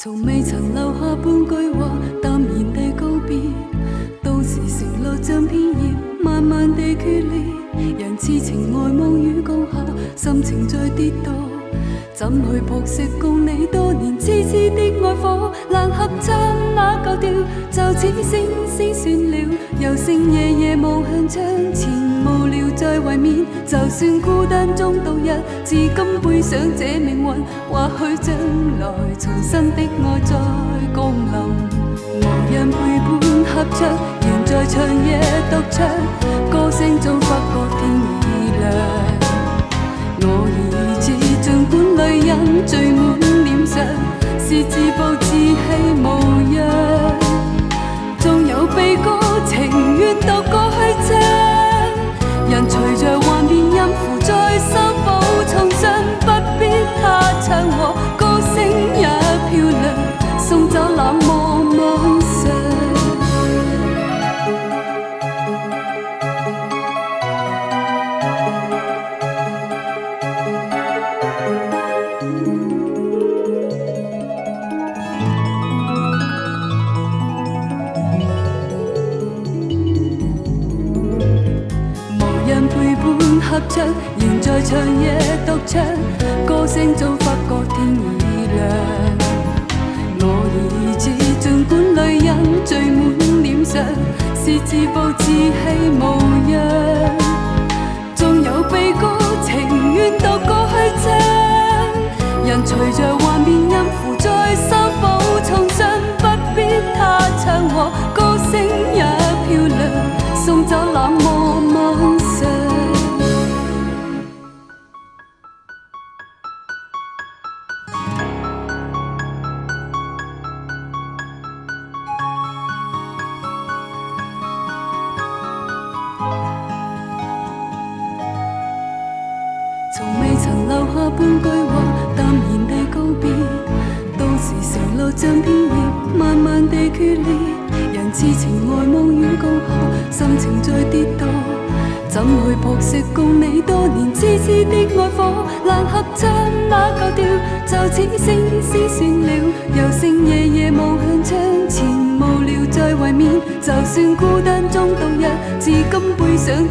從未曾留下半句話，淡然地告別。到時承諾像片葉，慢慢地決裂。人痴情愛慕與共下，心情再跌倒。怎去撲熄共你多年痴痴的愛火？難合襯那舊調，就此星星算了。又剩夜夜望向窗前，無聊再懷緬。就算孤單中度日，至今背上這命運。或許將來重新的愛再降臨。無人陪伴合唱，仍在長夜獨唱，歌聲中發覺天已亮。我已知，儘管淚印聚滿臉上，是自暴自棄模樣。縱有悲歌，情願讀過去唱。人隨着幻變音符再修補重信，不必他唱和歌聲也漂亮，送走冷漠妄想。合唱，仍在長夜獨唱，歌聲中發覺天已亮。我已知，儘管淚印聚滿臉上，是自暴自棄模樣。縱有悲歌，情願讀過去唱。人隨着幻變音符再修補重信，不必他唱和歌聲也漂亮，送走冷漠妄想。從未曾留下半句話，淡然地告別。到時承諾像片葉，慢慢地決裂。人痴情愛夢與共下，心情再跌倒。怎去撲熄共你多年痴痴的愛火？難合襯那舊調，就此星絲算了。又剩夜夜望向窗前，無聊再懷緬。就算孤單中度日，至今背上